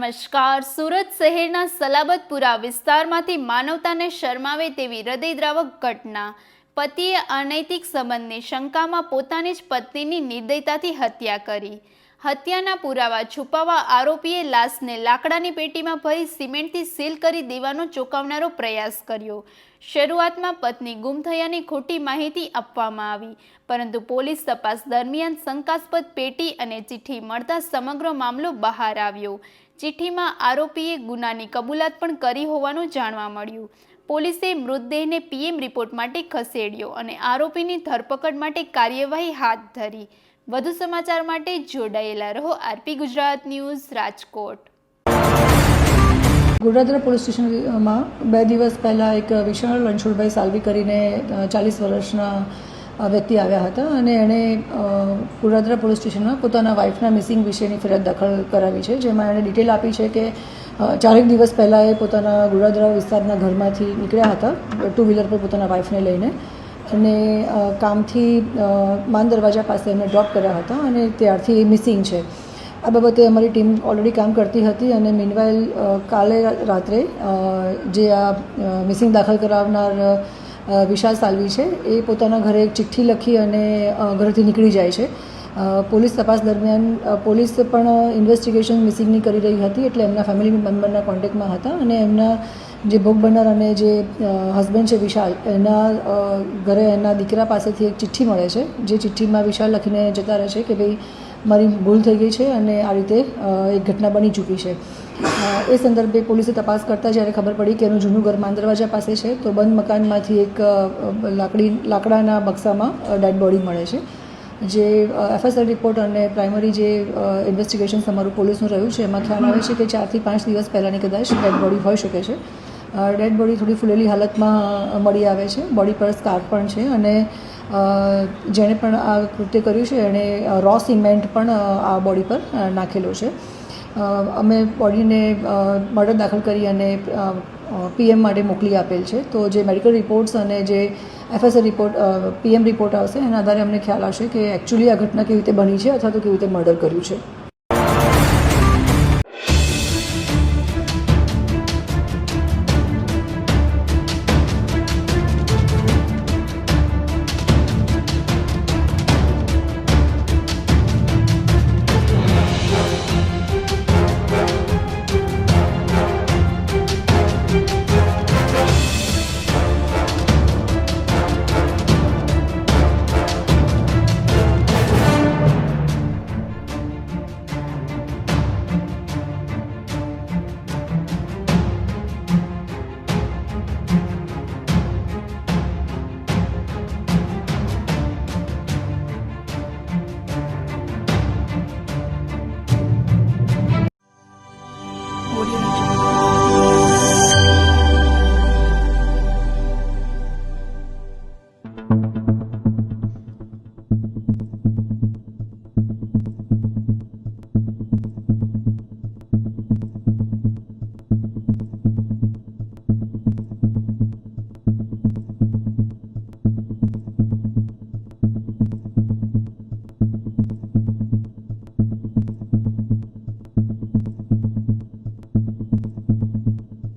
નમસ્કાર. સુરત શહેરના સલાબતપુરા વિસ્તારમાંથી માનવતાને શરમાવે તેવી હૃદયદ્રાવક ઘટના. પતિએ અનૈતિક સંબંધની શંકામાં પોતાની જ પત્નીની નિર્દયતાથી હત્યા કરી. હત્યાના પુરાવા છુપાવવા આરોપીએ લાશને લાકડાની પેટીમાં ભરી સિમેન્ટથી સીલ કરી દેવાનો ચોંકાવનારો પ્રયાસ કર્યો. શરૂઆતમાં પત્ની ગુમ થયાની ખોટી માહિતી આપવામાં આવી, પરંતુ પોલીસ તપાસ દરમિયાન શંકાસ્પદ પેટી અને ચિઠ્ઠી મળતા સમગ્ર મામલો બહાર આવ્યો. ચિઠ્ઠીમાં આરોપીએ ગુનાની કબૂલાત પણ કરી હોવાનું જાણવા મળ્યું. પોલીસે મૃતદેહને પીએમ રિપોર્ટ માટે ખસેડ્યો અને આરોપીની ધરપકડ માટે કાર્યવાહી હાથ ધરી. વધુ સમાચાર માટે જોડાયેલા રહો RP Gujarat news, Rajkot. Godhra police સ્ટેશનમાં 2 દિવસ પહેલાં એક વિશાળ રણછોડભાઈ સાલવી કરીને 40 વર્ષના વ્યક્તિ આવ્યા હતા અને એણે ગોધરા પોલીસ સ્ટેશનમાં પોતાના વાઇફના મિસિંગ વિશેની ફરિયાદ દાખલ કરાવી છે, જેમાં એણે ડિટેલ આપી છે કે 4 દિવસ પહેલાં એ પોતાના ગોધરા વિસ્તારના ઘરમાંથી નીકળ્યા હતા 2 વ્હીલર પર પોતાના વાઇફને લઈને અને કામથી માન દરવાજા પાસે એમને ડ્રોપ કર્યા હતા અને ત્યારથી એ મિસિંગ છે. આ બાબતે અમારી ટીમ ઓલરેડી કામ કરતી હતી અને મીનવાઇલ કાલે રાત્રે જે આ મિસિંગ દાખલ કરાવનાર વિશાલ સાલવી છે એ પોતાના ઘરે એક ચિઠ્ઠી લખી અને ઘરેથી નીકળી જાય છે. પોલીસ તપાસ દરમિયાન પોલીસ પણ ઇન્વેસ્ટિગેશન મિસિંગની કરી રહી હતી, એટલે એમના ફેમિલી મેમ્બરના કોન્ટેક્ટમાં હતા અને એમના જે ભોગ બનનાર અને જે હસબન્ડ છે વિશાલ, એના ઘરે એના દીકરા પાસેથી એક ચિઠ્ઠી મળે છે, જે ચિઠ્ઠીમાં વિશાલ લખીને જતા રહે છે કે ભાઈ મારી ભૂલ થઈ ગઈ છે અને આ રીતે એક ઘટના બની ચૂકી છે. એ સંદર્ભે પોલીસે તપાસ કરતાં જ્યારે ખબર પડી કે એનું જૂનું ઘર માન દરવાજા પાસે છે, તો બંધ મકાનમાંથી એક લાકડાના બક્સામાં ડેડ બોડી મળે છે. જે એફએસઆર રિપોર્ટ અને પ્રાઇમરી જે ઇન્વેસ્ટિગેશન અમારું પોલીસનું રહ્યું છે, એમાં ખ્યાલ આવે છે કે 4 થી 5 દિવસ પહેલાંની કદાચ ડેડ બોડી હોઈ શકે છે. ડેડ બોડી થોડી ફૂલેલી હાલતમાં મળી આવે છે, બોડી પર સ્કાર પણ છે અને જેણે પણ આ કૃત્ય કર્યું છે એણે રો સિમેન્ટ પણ આ બોડી પર નાખેલો છે. અમે બોડીને મર્ડર દાખલ કરી અને પીએમ માટે મોકલી આપેલ છે. તો જે મેડિકલ રિપોર્ટ્સ અને જે એફએસઆર રિપોર્ટ પીએમ રિપોર્ટ આવશે એના આધારે અમને ખ્યાલ આવશે કે એકચ્યુઅલી આ ઘટના કેવી રીતે બની છે અથવા તો કેવી રીતે મર્ડર કર્યું છે.